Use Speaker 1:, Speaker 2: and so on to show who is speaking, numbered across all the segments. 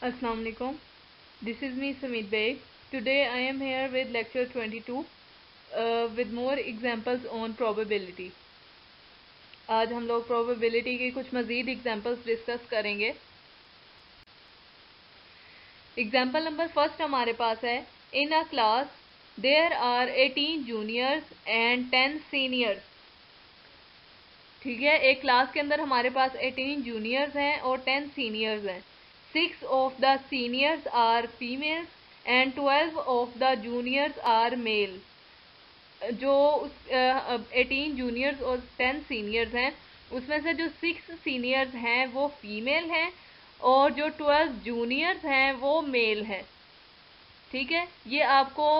Speaker 1: Assalamu alaikum. This is me Samit Beg. Today I am here with lecture 22 with more examples on probability. आज हम लोग probability के कुछ मज़ीद examples discuss करेंगे. Example number first हमारे पास है In a class there are 18 juniors and 10 seniors. ठीक है, एक क्लास के अंदर हमारे पास 18 जूनियर्स हैं और 10 सीनियर्स हैं. 6 of the seniors are females and 12 of the juniors are male. जो 18 जूनियर्स और 10 सीनियर्स हैं उसमें से जो 6 सीनियर्स हैं वो फीमेल हैं और जो 12 जूनियर्स हैं वो मेल हैं. ठीक है, ये आपको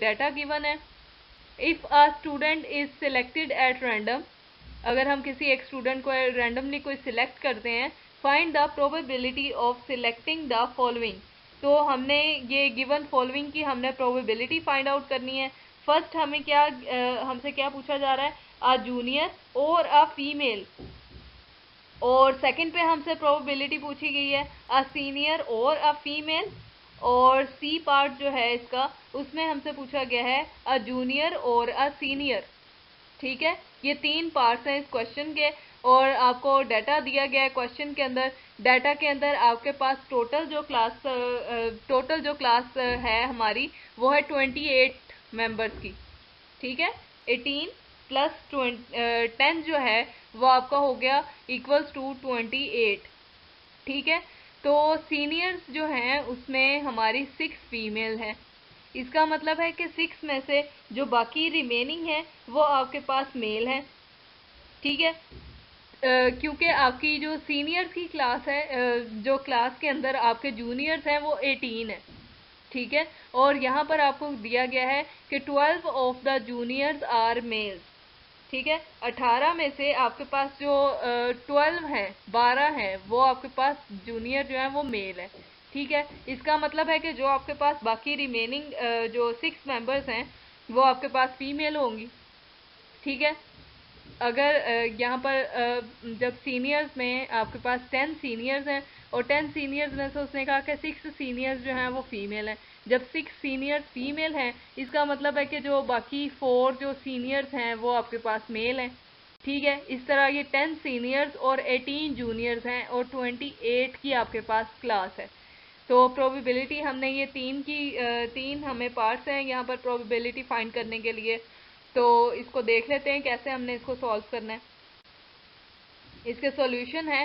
Speaker 1: डाटा गिवन है. If a student is selected at random, अगर हम किसी एक स्टूडेंट को रैंडमली कोई सिलेक्ट करते हैं, find the probability of selecting the following. तो हमने ये गिवन फॉलोइंग की हमने प्रोबेबिलिटी फाइंड आउट करनी है. फर्स्ट हमें हमसे क्या पूछा जा रहा है, अ जूनियर और अ फीमेल. और सेकंड पे हमसे प्रोबेबिलिटी पूछी गई है अ सीनियर और अ फीमेल. और सी पार्ट जो है इसका, उसमें हमसे पूछा गया है अ जूनियर और अ सीनियर. ठीक है, ये 3 पार्ट्स हैं इस क्वेश्चन के. और आपको डाटा दिया गया है क्वेश्चन के अंदर. डाटा के अंदर आपके पास टोटल जो क्लास है हमारी वो है 28 मेंबर्स की. ठीक है, 18 प्लस 10 जो है वो आपका हो गया इक्वल्स टू 28. ठीक है, तो सीनियर्स जो हैं उसमें हमारी 6 फीमेल हैं. इसका मतलब है कि 6 में से जो बाकी रिमेनिंग है वो आपके पास मेल हैं. ठीक है, क्योंकि आपकी जो सीनियर्स की क्लास है, जो क्लास के अंदर आपके जूनियर्स हैं वो 18 है. ठीक है, और यहाँ पर आपको दिया गया है कि 12 of the juniors are males. ठीक है, 18 में से आपके पास जो 12 हैं, 12 हैं, वो आपके पास जूनियर जो है वो मेल है. ठीक है, इसका मतलब है कि जो आपके पास बाकी रिमेनिंग जो 6 मेंबर्स हैं वो आपके पास फीमेल होंगी. ठीक है, अगर यहाँ पर जब सीनियर्स में आपके पास 10 सीनियर्स हैं और 10 सीनियर्स में से उसने कहा कि 6 सीनियर्स जो हैं वो फीमेल हैं. जब 6 सीनियर्स फीमेल हैं इसका मतलब है कि जो बाकी 4 जो सीनियर्स हैं वो आपके पास मेल हैं. ठीक है, इस तरह ये 10 सीनियर्स और 18 जूनियर्स हैं और 28 की आपके पास क्लास है. तो प्रोबेबिलिटी हमने ये 3 हमें पार्ट्स हैं यहाँ पर प्रोबेबिलिटी फाइंड करने के लिए. तो इसको देख लेते हैं कैसे हमने इसको सॉल्व करना है. इसके सॉल्यूशन है,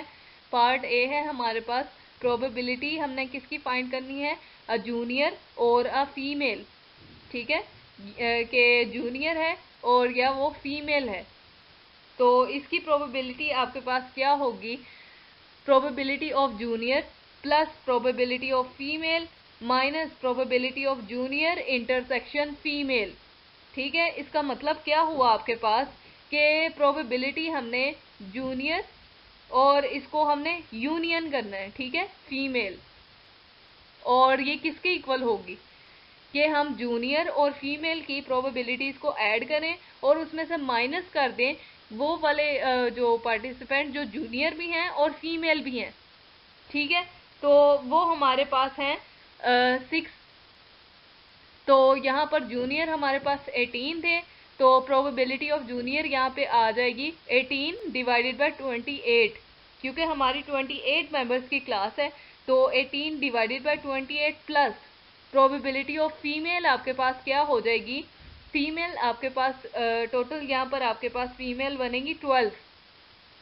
Speaker 1: पार्ट ए है हमारे पास. प्रोबेबिलिटी हमने किसकी फाइंड करनी है, अ जूनियर और अ फीमेल. ठीक है, कि जूनियर है और या वो फीमेल है. तो इसकी प्रोबेबिलिटी आपके पास क्या होगी, probability of junior plus probability of female minus probability of junior intersection female. ठीक है, इसका मतलब क्या हुआ आपके पास कि प्रोबेबिलिटी हमने जूनियर और इसको हमने यूनियन करना है. ठीक है, फीमेल. और ये किसके इक्वल होगी कि हम जूनियर और फीमेल की प्रोबेबिलिटीज को ऐड करें और उसमें से माइनस कर दें वो वाले जो पार्टिसिपेंट जो जूनियर भी हैं और फीमेल भी हैं. ठीक है, तो वो हमारे पास हैं 6. तो यहाँ पर जूनियर हमारे पास 18 थे, तो प्रोबेबिलिटी ऑफ जूनियर यहाँ पे आ जाएगी 18 डिवाइडेड बाय 28. क्योंकि हमारी 28 मेंबर्स की क्लास है तो 18 divided by 28 plus probability of female आपके पास क्या हो जाएगी, फीमेल आपके पास टोटल यहाँ पर आपके पास फीमेल बनेगी 12.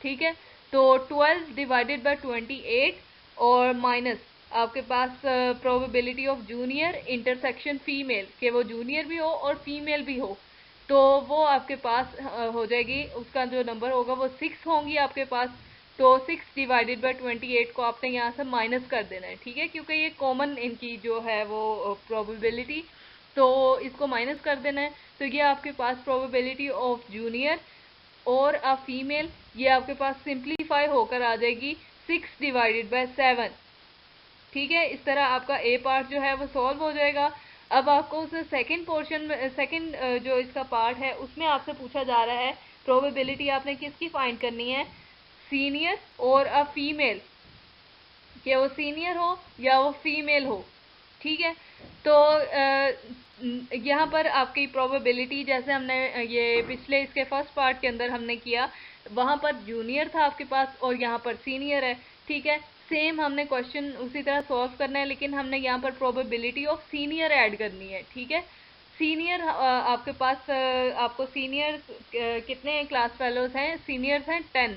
Speaker 1: ठीक है, तो 12 डिवाइडेड बाय 28 और माइनस आपके पास probability of junior intersection female, कि वो जूनियर भी हो और फीमेल भी हो. तो वो आपके पास हो जाएगी, उसका जो नंबर होगा वो 6 होंगी आपके पास. तो 6 डिवाइडेड बाय 28 को आपने यहाँ से माइनस कर देना है. ठीक है, क्योंकि ये कॉमन इनकी जो है वो प्रोबेबिलिटी, तो इसको माइनस कर देना है. तो ये आपके पास प्रोबेबिलिटी ऑफ जूनियर और अ फीमेल ये आपके पास सिंप्लीफाई होकर आ जाएगी 6 डिवाइडेड बाय 7. ठीक है, इस तरह आपका ए पार्ट जो है वो सॉल्व हो जाएगा. अब आपको उस सेकंड पोर्शन में सेकंड जो इसका पार्ट है उसमें आपसे पूछा जा रहा है प्रोबेबिलिटी आपने किसकी फाइंड करनी है, सीनियर और अ फीमेल. कि वो सीनियर हो या वो फीमेल हो। ठीक है, तो यहाँ पर आपकी प्रोबेबिलिटी, जैसे हमने ये पिछले इसके फर्स्ट पार्ट के अंदर हमने किया, वहाँ पर जूनियर था आपके पास और यहाँ पर सीनियर है। ठीक है, सेम हमने क्वेश्चन उसी तरह सॉल्व करना है, लेकिन हमने यहाँ पर प्रोबेबिलिटी ऑफ सीनियर ऐड करनी है। ठीक है, सीनियर आपके पास आपको सीनियर कितने क्लास फेलोज हैं? सीनियर्स हैं 10।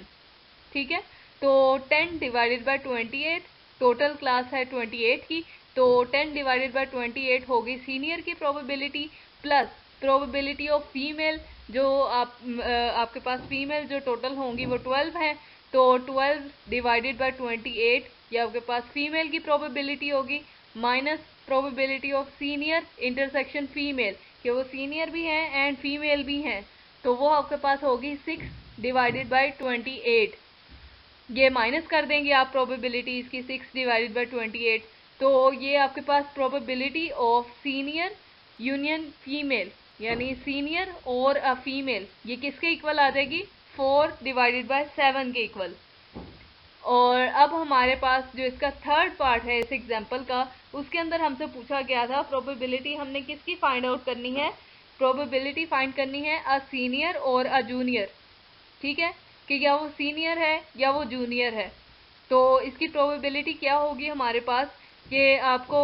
Speaker 1: ठीक है, तो 10 डिवाइडेड बाय 28, टोटल क्लास है 28 की, तो 10 डिवाइडेड बाय 28 होगी सीनियर की probability, plus probability of female, जो आपके पास फीमेल जो टोटल होंगी वो 12 है, तो 12 डिवाइडेड बाय 28 ये आपके पास फीमेल की प्रोबेबिलिटी होगी, minus probability of senior intersection female, कि वो सीनियर भी हैं एंड फीमेल भी हैं, तो वो आपके पास होगी 6 डिवाइडेड बाय 28। ये माइनस कर देंगे आप प्रोबेबिलिटी इसकी 6 डिवाइडेड बाय 28, तो ये आपके पास probability of senior union female, यानी सीनियर और अ फीमेल, ये किसके इक्वल आ जाएगी? 4 डिवाइडेड बाय 7 के इक्वल। और अब हमारे पास जो इसका थर्ड पार्ट है इस एग्जाम्पल का, उसके अंदर हमसे पूछा गया था प्रोबेबिलिटी हमने किसकी फाइंड आउट करनी है? प्रोबेबिलिटी फाइंड करनी है अ सीनियर और अ जूनियर। ठीक है, कि क्या वो सीनियर है या वो जूनियर है। तो इसकी प्रोबेबिलिटी क्या होगी हमारे पास, कि आपको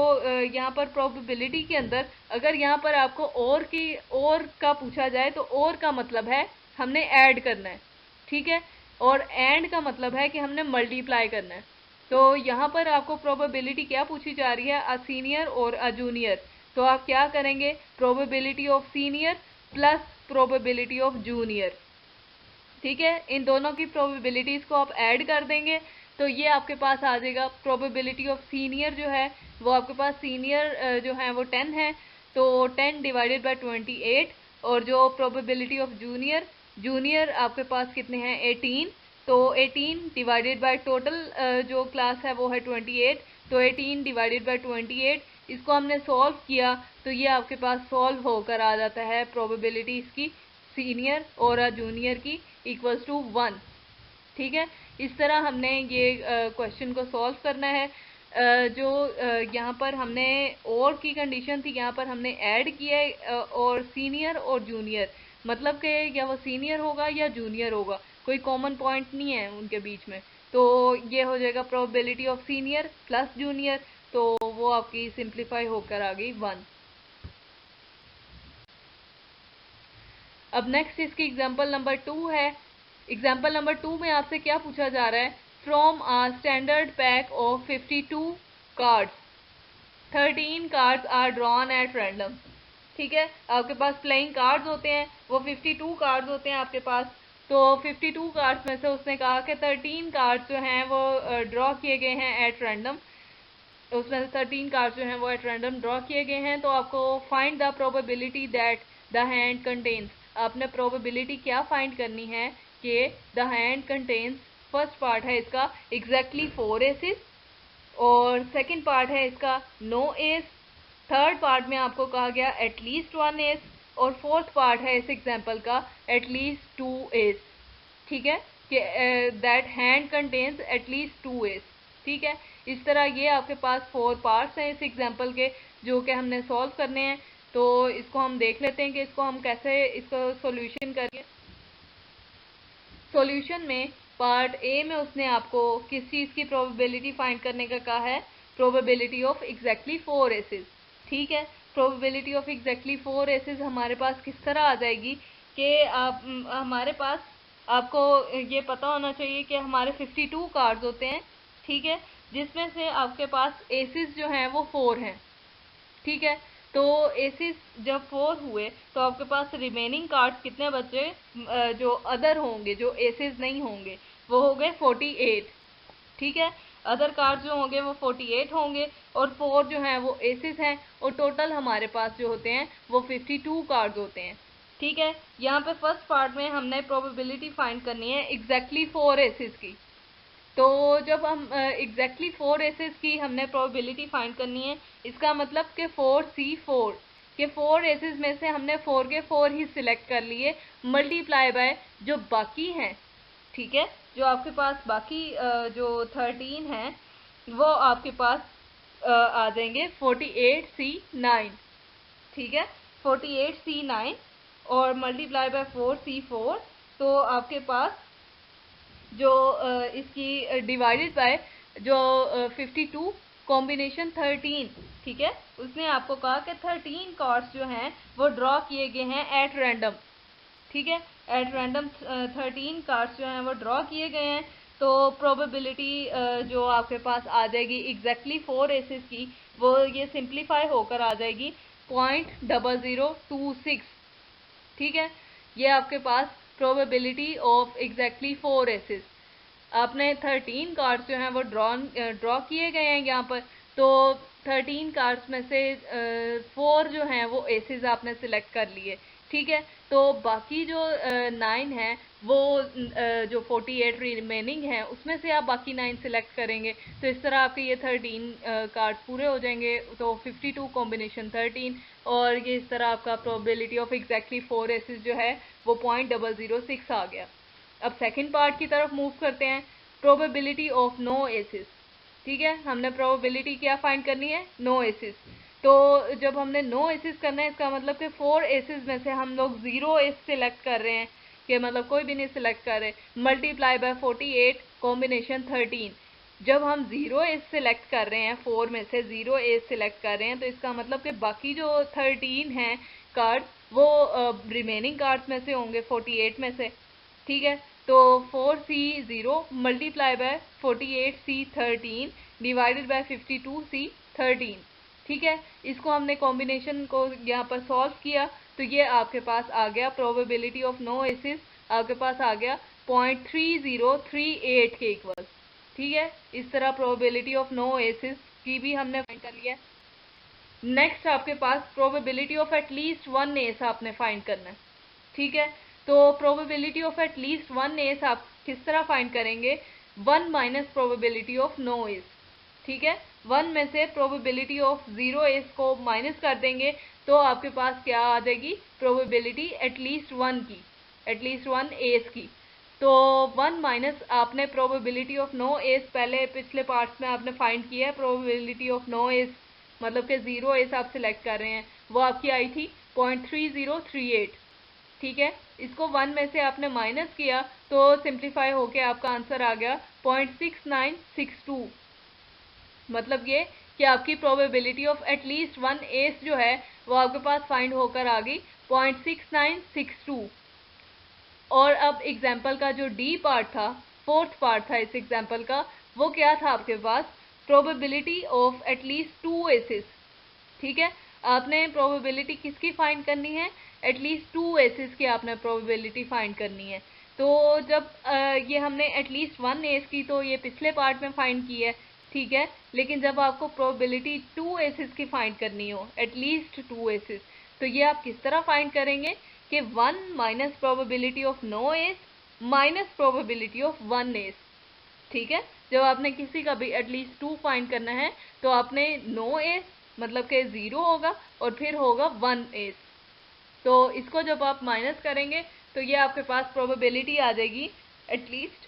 Speaker 1: यहाँ पर प्रोबेबिलिटी के अंदर अगर यहाँ पर आपको और का पूछा जाए, तो और का मतलब है हमने ऐड करना है। ठीक है, और एंड का मतलब है कि हमने मल्टीप्लाई करना है। तो यहाँ पर आपको प्रोबेबिलिटी क्या पूछी जा रही है? अ सीनियर और अ जूनियर। तो आप क्या करेंगे? Probability of senior plus probability of junior. ठीक है, इन दोनों की प्रोबेबिलिटीज को आप ऐड कर देंगे, तो ये आपके पास आ जाएगा प्रोबेबिलिटी ऑफ सीनियर जो है वो आपके पास सीनियर जो है वो 10 है, तो 10 डिवाइडेड बाय 28, और जो प्रोबेबिलिटी ऑफ जूनियर, जूनियर आपके पास कितने हैं? 18, तो 18 डिवाइडेड बाय टोटल जो क्लास है वो है 28, तो 18 डिवाइडेड बाय 28, इसको हमने सॉल्व किया तो ये आपके पास सॉल्व होकर आ जाता है प्रोबेबिलिटी इसकी सीनियर और जूनियर की इक्वल्स टू 1। ठीक है, इस तरह हमने ये क्वेश्चन को सॉल्व करना है। जो यहाँ पर हमने और की कंडीशन थी, यहाँ पर हमने ऐड किया है और सीनियर और जूनियर, मतलब कि या वो सीनियर होगा या जूनियर होगा, कोई कॉमन पॉइंट नहीं है उनके बीच में, तो ये हो जाएगा probability of senior plus junior, तो वो आपकी सिंप्लीफाई होकर आ गई 1। अब नेक्स्ट इसकी एग्जांपल नंबर 2 है। एग्जांपल नंबर 2 में आपसे क्या पूछा जा रहा है? From a standard pack of 52 cards 13 cards are drawn at random. ठीक है, आपके पास प्लेइंग कार्ड्स होते हैं, वो 52 कार्ड्स होते हैं आपके पास, तो 52 कार्ड्स में से उसने कहा कि 13 कार्ड्स जो हैं वो ड्रॉ किए गए हैं एट रैंडम, उसमें से 13 कार्ड्स जो हैं वो एट रैंडम ड्रॉ किए गए हैं, तो आपको find the probability that the hand contains, आपने प्रोबेबिलिटी क्या फाइंड करनी है कि the hand contains, first part है इसका एग्जैक्टली 4 एसेस, और सेकंड पार्ट है इसका नो एस, थर्ड पार्ट में आपको कहा गया एटलीस्ट 1 एस, और फोर्थ पार्ट है इस एग्जाम्पल का एटलीस्ट 2 एस। ठीक है, कि that hand contains at least 2 S. ठीक है, इस तरह ये आपके पास 4 पार्ट्स हैं इस एग्जाम्पल के, जो कि हमने सॉल्व करने हैं। तो इसको हम देख लेते हैं कि इसको हम कैसे इसको सॉल्यूशन करेंगे। सॉल्यूशन में पार्ट ए में उसने आपको किस चीज़ की प्रोबेबिलिटी फाइंड करने का कहा है? Probability of exactly 4 aces. ठीक है, प्रोबेबिलिटी ऑफ एग्जैक्टली 4 एसेस हमारे पास किस तरह आ जाएगी कि आप हमारे पास, आपको ये पता होना चाहिए कि हमारे 52 कार्ड्स होते हैं। ठीक है, जिसमें से आपके पास एसेस जो हैं वो 4 हैं। ठीक है, तो एसेस जब 4 हुए तो आपके पास रिमेनिंग कार्ड्स कितने बचे? जो अदर होंगे, जो एसेस नहीं होंगे, वो हो गए 48। ठीक है, अदर कार्ड्स जो होंगे वो 48 होंगे, और 4 जो हैं वो एसेस हैं, और टोटल हमारे पास जो होते हैं वो 52 कार्ड्स होते हैं। ठीक है, यहाँ पे फर्स्ट पार्ट में हमने प्रोबेबिलिटी फाइंड करनी है एग्जैक्टली 4 एसेस की। तो जब हम एग्जैक्टली 4 एसेस की हमने प्रोबेबिलिटी फाइंड करनी है, इसका मतलब कि 4C4 के 4 एसेस में से हमने 4 के 4 ही सिलेक्ट कर लिए, मल्टीप्लाई बाय जो बाकी हैं। ठीक है, जो आपके पास बाकी जो 13 हैं, वो आपके पास आ जाएंगे 48C9, ठीक है, 48C9 और मल्टीप्लाई बाय 4C4, तो आपके पास जो इसकी डिवाइडेड बाय जो 52 कॉम्बिनेशन 13, ठीक है, उसने आपको कहा कि 13 कार्ड्स जो हैं वो ड्रॉ किए गए हैं एट रैंडम, ठीक है, एट रैंडम 13 कार्ड्स जो हैं वो ड्रॉ किए गए हैं। तो प्रोबेबिलिटी जो आपके पास आ जाएगी एग्जैक्टली 4 एसेस की, वो ये सिंप्लीफाई होकर आ जाएगी 0.0026, ठीक है। ये आपके पास प्रोबेबिलिटी ऑफ एग्जैक्टली 4 एसेस। आपने 13 कार्ड्स जो हैं वो ड्रॉ किए गए हैं यहाँ पर, तो 13 कार्ड्स में से 4 जो हैं वो एसेस आपने सिलेक्ट कर लिए, ठीक है। तो बाकी जो 9 हैं वो जो 48 रिमेनिंग हैं उसमें से आप बाकी 9 सिलेक्ट करेंगे, तो इस तरह आपके ये 13 कार्ड्स पूरे हो जाएंगे। तो 52 कॉम्बिनेशन 13, और ये इस तरह आपका प्रोबेबिलिटी ऑफ एग्जैक्टली 4 एसेस जो है वो 0.006 आ गया। अब सेकंड पार्ट की तरफ मूव करते हैं, प्रोबेबिलिटी ऑफ नो एसेस, ठीक है। हमने प्रोबेबिलिटी क्या फाइंड करनी है, नो एसेस। तो जब हमने नो एसेस करना है, इसका मतलब कि 4 एसेस में से हम लोग 0 एस सिलेक्ट कर रहे हैं, कि मतलब कोई भी नहीं सिलेक्ट कर रहे, मल्टीप्लाई बाय 48 कॉम्बिनेशन 13। जब हम 0 एस सिलेक्ट कर रहे हैं, 4 में से 0 एस सिलेक्ट कर रहे हैं, तो इसका मतलब कि बाकी जो 13 हैं कार्ड वो रिमेनिंग कार्ड्स में से होंगे 48 में से, ठीक है। तो 4C0 multiply by 48C13 divided by 52C13, ठीक है। इसको हमने कॉम्बिनेशन को यहाँ पर सॉल्व किया, तो ये आपके पास आ गया प्रोबेबिलिटी ऑफ नो एसिस, आपके पास आ गया 0.3038 के इक्वल, ठीक है। इस तरह प्रोबेबिलिटी ऑफ नो एसिस की भी हमने फाइंड कर लिया। नेक्स्ट आपके पास प्रोबेबिलिटी ऑफ एटलीस्ट 1 एस आपने फाइंड करना है, ठीक है। तो प्रोबेबिलिटी ऑफ एटलीस्ट 1 एस आप किस तरह फाइंड करेंगे, 1 minus probability of no ace, ठीक है। 1 में से प्रोबेबिलिटी ऑफ 0 एस को माइनस कर देंगे, तो आपके पास क्या आ जाएगी, प्रोबेबिलिटी एटलीस्ट 1 की, एटलीस्ट 1 एस की। तो 1 माइनस आपने प्रोबेबिलिटी ऑफ नो एस पहले पिछले पार्ट्स में आपने फाइंड किया है, प्रोबेबिलिटी ऑफ नो एस मतलब कि 0 एस आप सिलेक्ट कर रहे हैं, वो आपकी आई थी 0.3038, ठीक है। इसको 1 में से आपने माइनस किया तो सिंप्लीफाई होके आपका आंसर आ गया 0.6962, मतलब ये कि आपकी प्रोबेबिलिटी ऑफ एटलीस्ट 1 एस जो है वो आपके पास फाइंड होकर आ गई 0.6962। और अब एग्जाम्पल का जो डी पार्ट था, फोर्थ पार्ट था इस एग्जाम्पल का, वो क्या था आपके पास, प्रोबेबिलिटी ऑफ एटलीस्ट 2 एसेस, ठीक है। आपने प्रोबेबिलिटी किसकी फाइंड करनी है, एटलीस्ट 2 एसेस की आपने प्रोबेबिलिटी फाइंड करनी है। तो जब ये हमने एटलीस्ट 1 एस की तो ये पिछले पार्ट में फाइंड की है, ठीक है। लेकिन जब आपको प्रोबेबिलिटी 2 एसेस की फाइंड करनी हो, एटलीस्ट 2 एसेस, तो ये आप किस तरह फाइंड करेंगे कि 1 minus probability of no ace minus probability of 1 ace, ठीक है। जब आपने किसी का भी एटलीस्ट 2 फाइंड करना है तो आपने नो एस मतलब कि 0 होगा और फिर होगा 1 एस, तो इसको जब आप माइनस करेंगे तो ये आपके पास प्रोबेबिलिटी आ जाएगी एटलीस्ट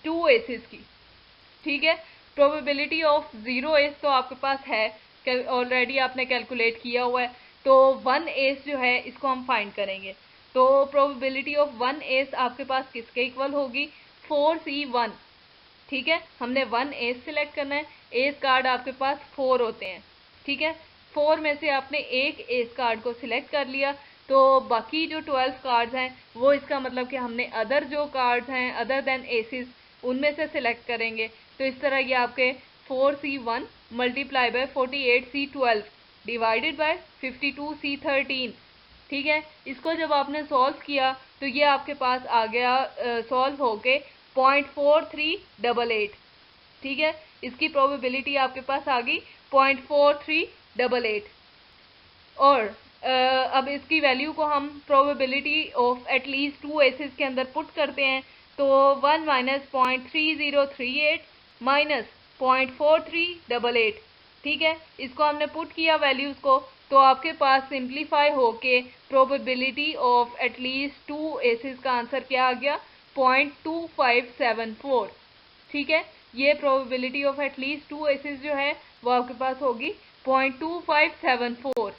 Speaker 1: 2 एसेस की, ठीक है। प्रोबेबिलिटी ऑफ 0 एस तो आपके पास है ऑलरेडी, आपने कैलकुलेट किया हुआ है, तो 1 एस जो है इसको हम फाइंड करेंगे। तो प्रोबेबिलिटी ऑफ 1 एस आपके पास किसके इक्वल होगी, 4C1, ठीक है। हमने 1 एस सिलेक्ट करना है, एस कार्ड आपके पास 4 होते हैं, ठीक है। 4 में से आपने एक एस कार्ड को सिलेक्ट कर लिया, तो बाकी जो 12 कार्ड्स हैं वो इसका मतलब कि हमने अदर जो कार्ड्स हैं अदर देन एसिस उनमें से सिलेक्ट करेंगे। तो इस तरह ये आपके 4C1 multiply by 48C12 divided by 52C13, ठीक है। इसको जब आपने सॉल्व किया तो ये आपके पास आ गया सॉल्व होके 0.4388, ठीक है। इसकी प्रोबेबिलिटी आपके पास आ गई 0.4388। और अब इसकी वैल्यू को हम प्रोबेबिलिटी ऑफ एटलीस्ट 2 एसेस के अंदर पुट करते हैं, तो 1 माइनस 0.3038 माइनस 0.4388, ठीक है। इसको हमने पुट किया वैल्यूज को, तो आपके पास सिंप्लीफाई होके प्रोबेबिलिटी ऑफ एटलीस्ट 2 एसेस का आंसर क्या आ गया, 0.2574, ठीक है। ये प्रोबेबिलिटी ऑफ एटलीस्ट 2 एसेस जो है वो आपके पास होगी 0.2574।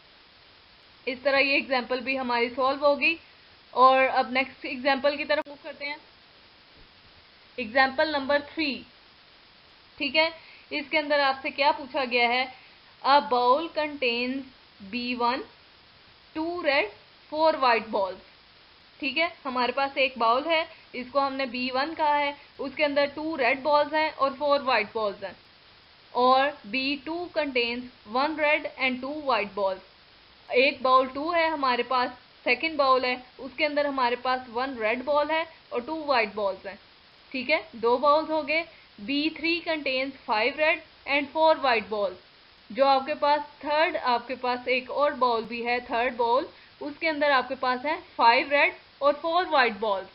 Speaker 1: इस तरह ये एग्जाम्पल भी हमारी सॉल्व होगी। और अब नेक्स्ट एग्जाम्पल की तरफ मूव करते हैं। एग्जाम्पल नंबर 3, ठीक है। इसके अंदर आपसे क्या पूछा गया है, a bowl contains B1 2 red 4 white balls. ठीक है, हमारे पास एक बाउल है, इसको हमने B1 कहा है, उसके अंदर 2 रेड बॉल्स हैं और 4 वाइट बॉल्स हैं। और B2 contains 1 red and 2 white balls. एक बाउल 2 है हमारे पास, सेकंड बाउल है, उसके अंदर हमारे पास 1 रेड बॉल है और 2 वाइट बॉल्स हैं। ठीक है, 2 बाउल्स हो गए। B3 contains 5 red and 4 white balls. जो आपके पास थर्ड, आपके पास एक और बाउल भी है, थर्ड बाउल, उसके अंदर आपके पास है 5 रेड और 4 वाइट बॉल्स।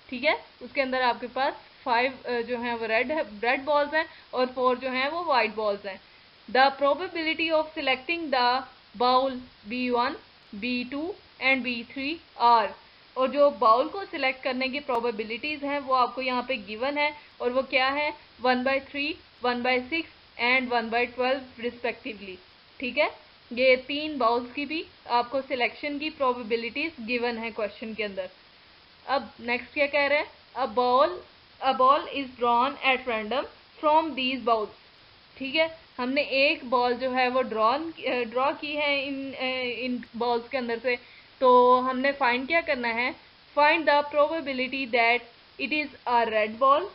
Speaker 1: ठीक है, उसके अंदर आपके पास 5 जो है वो रेड बॉल्स हैं और 4 जो हैं वो वाइट बॉल्स हैं। The probability of selecting the bowl B1 B2 and B3 are. और जो बाउल को सिलेक्ट करने की प्रोबेबिलिटीज हैं वो आपको यहाँ पे गिवन है, और वो क्या है, 1/3, 1/6 एंड 1/12 रिस्पेक्टिवली। ठीक है, ये 3 बाउल्स की भी आपको सिलेक्शन की प्रोबेबिलिटीज गिवन है क्वेश्चन के अंदर। अब नेक्स्ट क्या कह रहे हैं, a ball is drawn at random from these bowls. ठीक है, हमने एक बॉल जो है वो ड्रॉ की है इन बॉल्स के अंदर से। तो हमने फाइंड क्या करना है, find the probability that it is a red ball.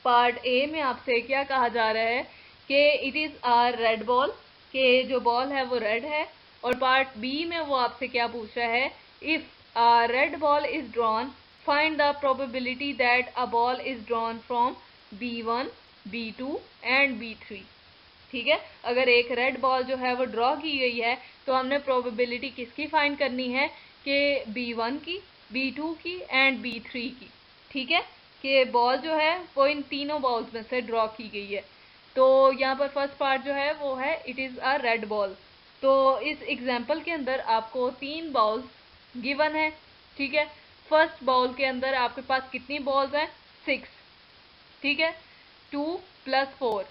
Speaker 1: Part A में आपसे क्या कहा जा रहा है कि it is a red ball, के जो बॉल है वो रेड है। और पार्ट बी में वो आपसे क्या पूछ रहा है, if a red ball is drawn find the probability that a ball is drawn from B1 B2 and B3। ठीक है, अगर एक रेड बॉल जो है वो ड्रॉ की गई है तो हमने प्रोबेबिलिटी किसकी फाइंड करनी है, कि B1 की, B2 की एंड B3 की। ठीक है, कि बॉल जो है वो इन तीनों बॉल्स में से ड्रॉ की गई है। तो यहाँ पर फर्स्ट पार्ट जो है वो है it is a red ball. तो इस एग्जाम्पल के अंदर आपको 3 बॉल्स गिवन है। ठीक है, फर्स्ट बॉल के अंदर आपके पास कितनी बॉल्स हैं, 6। ठीक है, 2 + 4,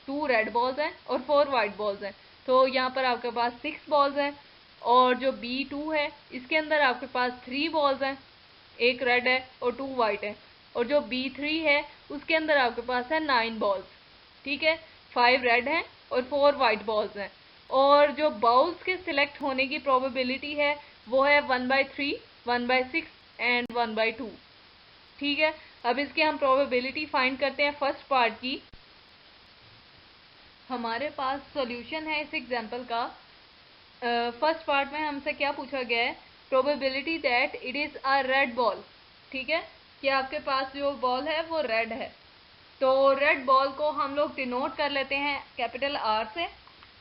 Speaker 1: 2 रेड बॉल्स हैं और 4 वाइट बॉल्स हैं। तो यहाँ पर आपके पास 6 बॉल्स हैं। और जो B2 है इसके अंदर आपके पास 3 बॉल्स हैं, एक रेड है और 2 वाइट है। और जो B3 है उसके अंदर आपके पास है 9 बॉल्स। ठीक है, 5 रेड हैं और 4 वाइट बॉल्स हैं। और जो बाउल्स के सिलेक्ट होने की प्रोबेबिलिटी है वो है 1/3, 1/6 एंड 1/2। ठीक है, अब इसकी हम प्रोबेबिलिटी फाइंड करते हैं फर्स्ट पार्ट की। हमारे पास सॉल्यूशन है इस एग्जांपल का। फर्स्ट पार्ट में हमसे क्या पूछा गया है, probability that it is a red ball. ठीक है, कि आपके पास जो बॉल है वो रेड है। तो रेड बॉल को हम लोग डिनोट कर लेते हैं कैपिटल R से।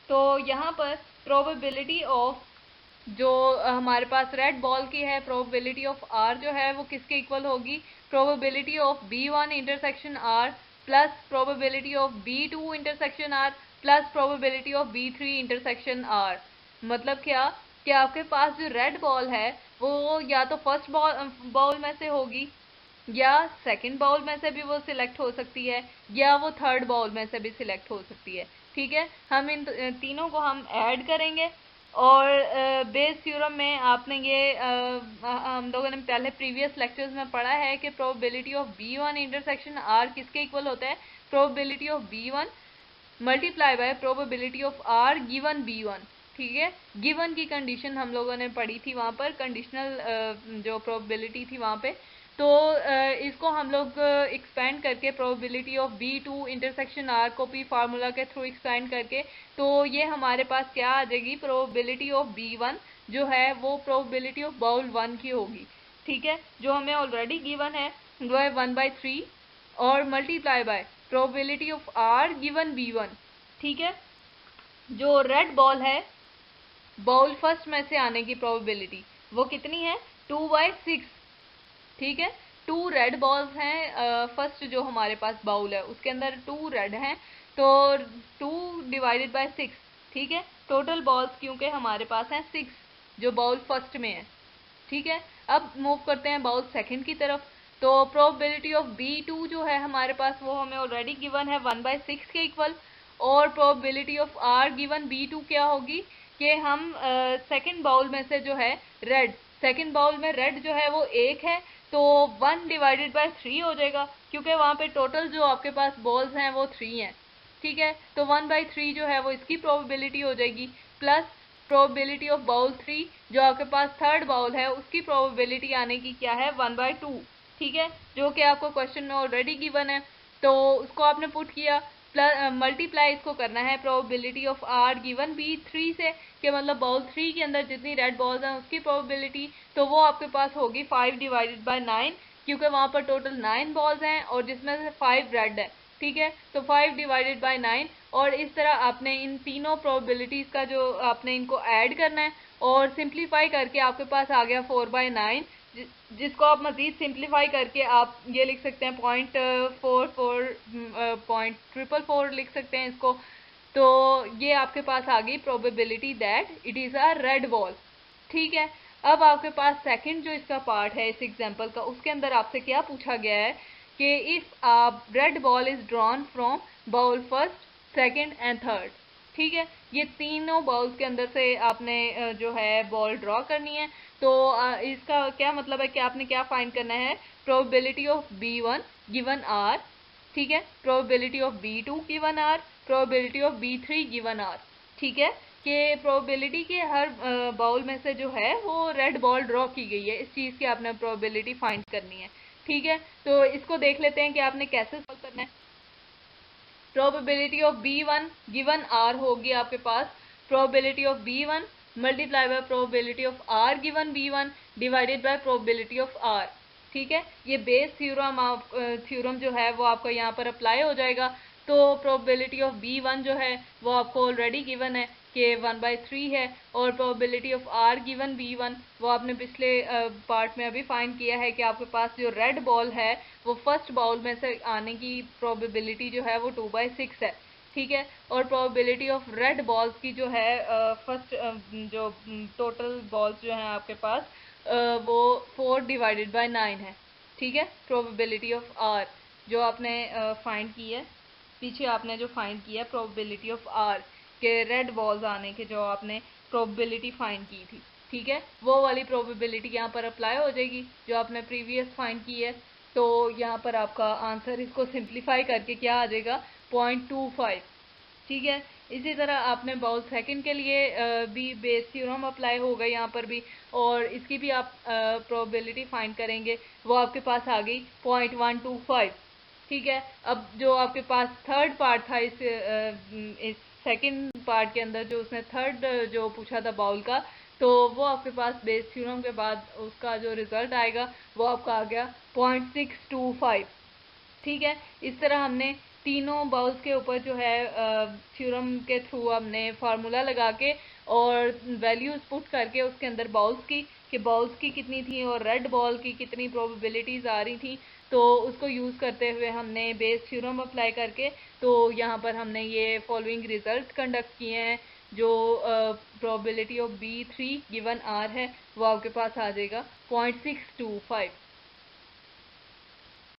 Speaker 1: तो यहाँ पर प्रोबेबिलिटी ऑफ जो हमारे पास रेड बॉल की है, प्रोबेबिलिटी ऑफ R जो है वो किसके इक्वल होगी, probability of B1 intersection R plus probability of B2 intersection R plus probability of B3 intersection R। मतलब क्या, कि आपके पास जो रेड बॉल है वो या तो फर्स्ट बाउल में से होगी, या सेकंड बाउल में से भी वो सिलेक्ट हो सकती है, या वो थर्ड बाउल में से भी सिलेक्ट हो सकती है। ठीक है, हम इन तीनों को हम ऐड करेंगे। और बेस थ्योरम में आपने ये हम लोगों ने पहले प्रीवियस लेक्चर्स में पढ़ा है कि probability of B1 intersection R किसके इक्वल होता है, probability of B1 multiply by probability of R given B1। ठीक है, गिवन की कंडीशन हम लोगों ने पढ़ी थी वहाँ पर, कंडीशनल जो प्रोबेबिलिटी थी वहाँ पे। तो इसको हम लोग एक्सपेंड करके probability of B2 intersection R को भी फार्मूला के थ्रू एक्सपेंड करके, तो ये हमारे पास क्या आ जाएगी, प्रोबेबिलिटी ऑफ B1 जो है वो प्रोबेबिलिटी ऑफ बाउल 1 की होगी। ठीक है, जो हमें ऑलरेडी गिवन है वो है 1/3 और multiply by probability of R given B1। ठीक है, जो रेड बॉल है बाउल फर्स्ट में से आने की प्रोबेबिलिटी वो कितनी है, 2/6। ठीक है, 2 रेड बॉल्स हैं, फर्स्ट जो हमारे पास बाउल है उसके अंदर 2 रेड हैं, तो 2 डिवाइडेड बाय 6। ठीक है, टोटल बॉल्स क्योंकि हमारे पास हैं 6 जो बाउल फर्स्ट में है। ठीक है, अब मूव करते हैं बाउल सेकंड की तरफ। तो प्रोबेबिलिटी ऑफ B2 जो है हमारे पास वो हमें ऑलरेडी गिवन है 1/6 के इक्वल। और probability of R given B2 क्या होगी कि हम सेकंड बाउल में से जो है रेड, सेकंड बाउल में रेड जो है वो 1 है, तो 1/3 हो जाएगा, क्योंकि वहाँ पे टोटल जो आपके पास बॉल्स हैं वो 3 हैं। ठीक है, तो 1/3 जो है वो इसकी प्रोबेबिलिटी हो जाएगी, प्लस प्रोबेबिलिटी ऑफ बाउल 3 जो आपके पास थर्ड बाउल है उसकी प्रोबेबिलिटी आने की क्या है 1/2। ठीक है, जो कि आपको क्वेश्चन में ऑलरेडी गिवन है, तो उसको आपने पुट किया, प्लस मल्टीप्लाई इसको करना है probability of R given B3 से, कि मतलब बाउल 3 के अंदर जितनी रेड बॉल्स हैं उसकी प्रोबेबिलिटी, तो वो आपके पास होगी 5/9, क्योंकि वहाँ पर टोटल 9 बॉल्स हैं और जिसमें से 5 रेड है। ठीक है, तो 5/9, और इस तरह आपने इन तीनों प्रोबेबिलिटीज का जो आपने इनको ऐड करना है और सिंप्लीफाई करके आपके पास आ गया 4/9, जिसको आप मजीद सिंप्लीफाई करके आप ये लिख सकते हैं 0.44 लिख सकते हैं इसको। तो ये आपके पास आ गई probability that it is a red ball. ठीक है, अब आपके पास सेकंड जो इसका पार्ट है इस एग्जांपल का, उसके अंदर आपसे क्या पूछा गया है कि if red ball is drawn from bowl first, second and third. ठीक है, ये तीनों बाउल्स के अंदर से आपने जो है बॉल ड्रॉ करनी है। तो इसका क्या मतलब है कि आपने क्या फाइंड करना है, probability of B1 given R। ठीक है, probability of B2 given R, probability of B3 given R। ठीक है, कि प्रोबेबिलिटी के हर बाउल में से जो है वो रेड बॉल ड्रॉ की गई है, इस चीज़ की आपने प्रोबेबिलिटी फाइंड करनी है। ठीक है, तो इसको देख लेते हैं कि आपने कैसे सॉल्व करना है। Probability of B1 given R होगी आपके पास probability of B1 multiply by probability of R given B1 divided by probability of R। ठीक है, ये बेस थ्योरम जो है वो आपको यहाँ पर अप्लाई हो जाएगा। तो प्रोबेबिलिटी ऑफ B1 जो है वो आपको ऑलरेडी गिवन है कि 1/3 है, और probability of R given B1 वो आपने पिछले पार्ट में अभी फाइंड किया है कि आपके पास जो रेड बॉल है वो फर्स्ट बाउल में से आने की प्रोबेबिलिटी जो है वो 2/6 है। ठीक है, और प्रोबेबिलिटी ऑफ रेड बॉल्स की जो है फर्स्ट जो टोटल बॉल्स जो हैं आपके पास वो 4/9 है। ठीक है, प्रोबेबिलिटी ऑफ R जो आपने फाइंड की है, पीछे आपने जो फाइंड किया है प्रोबेबिलिटी ऑफ R के रेड बॉल्स आने के जो आपने प्रोबेबिलिटी फाइंड की थी। ठीक है, वो वाली प्रोबेबिलिटी यहाँ पर अप्लाई हो जाएगी जो आपने प्रीवियस फाइंड की है। तो यहाँ पर आपका आंसर इसको सिंप्लीफाई करके क्या आ जाएगा 0.25। ठीक है, इसी तरह आपने बाउल सेकंड के लिए भी बेस थ्योरम अप्लाई होगा यहाँ पर भी, और इसकी भी आप प्रोबेबिलिटी फाइंड करेंगे, वो आपके पास आ गई 0.125। ठीक है, अब जो आपके पास थर्ड पार्ट था इस सेकंड पार्ट के अंदर जो उसने थर्ड जो पूछा था बाउल का, तो वो आपके पास बेस थ्योरम के बाद उसका जो रिजल्ट आएगा वो आपका आ गया 0.625। ठीक है, इस तरह हमने तीनों बाउल्स के ऊपर जो है थ्योरम के थ्रू हमने फार्मूला लगा के और वैल्यूज पुट करके उसके अंदर बाउल्स की कि बाउल्स की कितनी थी और रेड बॉल की कितनी प्रोबेबिलिटीज़ आ रही थी, तो उसको यूज़ करते हुए हमने बेस थ्योरम अप्लाई करके तो यहाँ पर हमने ये फॉलोइंग रिजल्ट कंडक्ट किए हैं। जो probability of B3 given R है वो आपके पास आ जाएगा 0.625।